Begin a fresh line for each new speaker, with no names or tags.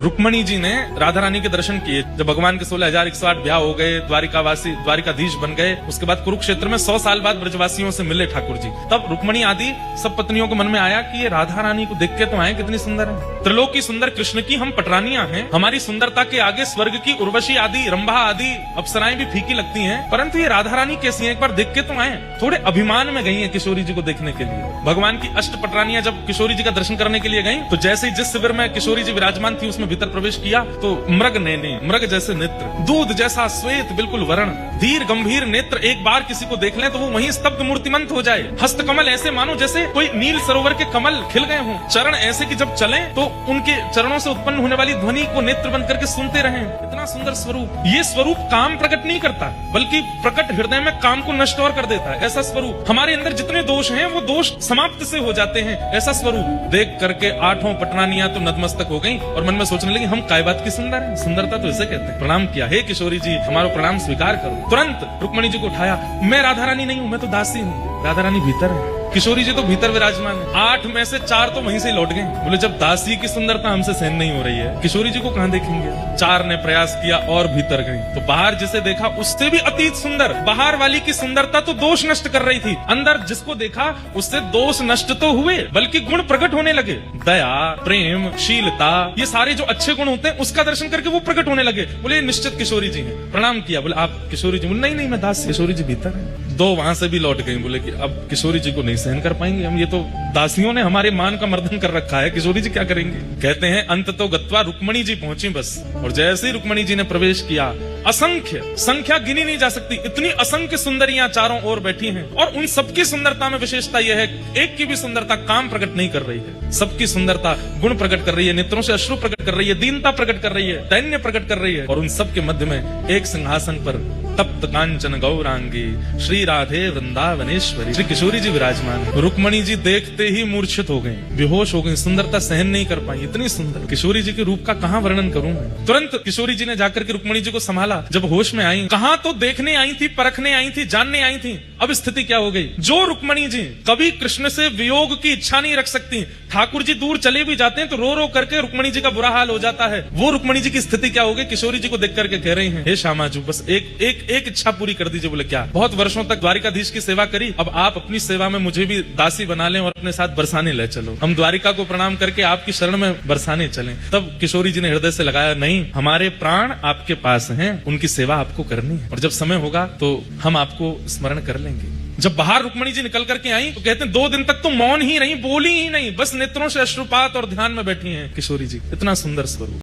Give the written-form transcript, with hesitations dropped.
रुक्मणी जी ने राधा रानी के दर्शन किए। जब भगवान के 16,108 ब्याह हो गए, द्वारिकाधीश बन गए, उसके बाद कुरुक्षेत्र में 100 साल बाद ब्रजवासियों से मिले ठाकुर जी। तब रुक्मणी आदि सब पत्नियों के मन में आया कि ये राधा रानी को देख के तो आए, कितनी सुंदर है। त्रिलोक की सुंदर कृष्ण की हम पटरानियां हैं, हमारी सुंदरता के आगे स्वर्ग की उर्वशी आदि, रंभा आदि अप्सराएं भी फीकी लगती हैं, परंतु ये राधा रानी कैसी है, एक बार देख के तो आए। थोड़े अभिमान में गई है किशोरी जी को देखने के लिए। भगवान की अष्ट पटरानियां जब किशोरी जी का दर्शन करने के लिए गई, तो जैसे ही जिस शिविर में किशोरी जी विराजमान थी उसमें भीतर प्रवेश किया, तो मृग नैनी, मृग जैसे नेत्र, दूध जैसा श्वेत बिल्कुल वर्ण, धीर गंभीर नेत्र, एक बार किसी को देख लें तो वो वहीं स्तब्ध मूर्तिमंत हो जाए। हस्त कमल ऐसे मानो जैसे कोई नील सरोवर के कमल खिल गए हों। चरण ऐसे कि जब चलें तो उनके चरणों से उत्पन्न होने वाली ध्वनि को नेत्र बंद करके सुनते रहें। इतना सुंदर स्वरूप। ये स्वरूप काम प्रकट नहीं करता, बल्कि प्रकट हृदय में काम को नष्ट और कर देता है। ऐसा स्वरूप, हमारे अंदर जितने दोष हैं वो दोष समाप्त से हो जाते हैं। ऐसा स्वरूप देख करके 8 पटरानियां तो नतमस्तक हो गई और मन में सोचने लगी, हम काय बात की सुंदर है, सुंदरता तो इसे कहते हैं। प्रणाम किया, हे किशोरी जी हमारा प्रणाम स्वीकार करो। तुरंत रुक्मणी जी को उठाया, मैं राधा रानी नहीं हूँ, मैं तो दासी हूँ। राधा रानी भीतर है, किशोरी जी तो भीतर विराजमान है। 8 में से 4 तो वहीं से लौट गए। बोले जब दासी की सुंदरता हमसे सहन नहीं हो रही है, किशोरी जी को कहां देखेंगे। 4 ने प्रयास किया और भीतर गई, तो बाहर जिसे देखा उससे भी अतीत सुंदर। बाहर वाली की सुंदरता तो दोष नष्ट कर रही थी, अंदर जिसको देखा उससे दोष नष्ट तो हुए बल्कि गुण प्रकट होने लगे। दया, प्रेम, शीलता, ये सारे जो अच्छे गुण होते हैं उसका दर्शन करके वो प्रकट होने लगे। बोले निश्चित किशोरी जी हैं। प्रणाम किया, बोले आप किशोरी जी? बोले नहीं मैं दास। किशोरी जी भीतर है। 2 वहां से भी लौट गई। बोले कि अब किशोरी जी को नहीं सहन कर पाएंगे हम, ये तो दासियों ने हमारे मान का मर्दन कर रखा है, किशोरी जी क्या करेंगे। कहते हैं अंत तो गत्वा रुक्मणी जी पहुंची बस। और जैसे ही रुक्मणी जी ने प्रवेश किया, असंख्य, संख्या गिनी नहीं जा सकती, इतनी असंख्य सुंदरियां चारों ओर बैठी हैं। और उन सबकी सुंदरता में विशेषता यह है, एक की भी सुंदरता काम प्रकट नहीं कर रही है, सबकी सुंदरता गुण प्रकट कर रही है, नेत्रों से अश्रु प्रकट कर रही है, दीनता प्रकट कर रही है, दैन्य प्रकट कर रही है। और उन सबके मध्य में एक सिंहासन पर तप्त कांचन गौरांगी श्री राधे वृंदावनेश्वरी श्री किशोरी जी विराजमान। रुक्मणी जी देखते ही मूर्छित हो गई, बेहोश हो गई, सुंदरता सहन नहीं कर पाई, इतनी सुंदर किशोरी जी के रूप का कहां वर्णन करूं मैं। तुरंत किशोरी जी ने जाकर के रुक्मणी जी को संभाला। जब होश में आई, कहां तो देखने आई थी, परखने आई थी, जानने आई थी, अब स्थिति क्या हो गई। जो रुक्मणी जी कभी कृष्ण से वियोग की इच्छा नहीं रख सकती, ठाकुर जी दूर चले भी जाते हैं तो रो रो करके रुक्मणी जी का बुरा हाल हो जाता है, वो रुक्मणी जी की स्थिति क्या हो गई। किशोरी जी को देख करके कह रही हैं, हे श्यामाजू बस एक इच्छा पूरी कर दीजिए। बोले क्या? बहुत वर्षों तक द्वारिकाधीश की सेवा करी, अब आप अपनी सेवा में मुझे भी दासी बना लें और अपने साथ बरसाने ले चलो, हम द्वारिका को प्रणाम करके आपकी शरण में बरसाने चलें। तब किशोरी जी ने हृदय से लगाया, नहीं, हमारे प्राण आपके पास हैं, उनकी सेवा आपको करनी है, और जब समय होगा तो हम आपको स्मरण कर लेंगे। जब बाहर रुक्मणी जी निकल करके आई तो कहते हैं 2 दिन तक तो मौन ही रही, बोली ही नहीं, बस नेत्रों से अश्रुपात और ध्यान में बैठी हैं किशोरी जी। इतना सुंदर स्वरूप।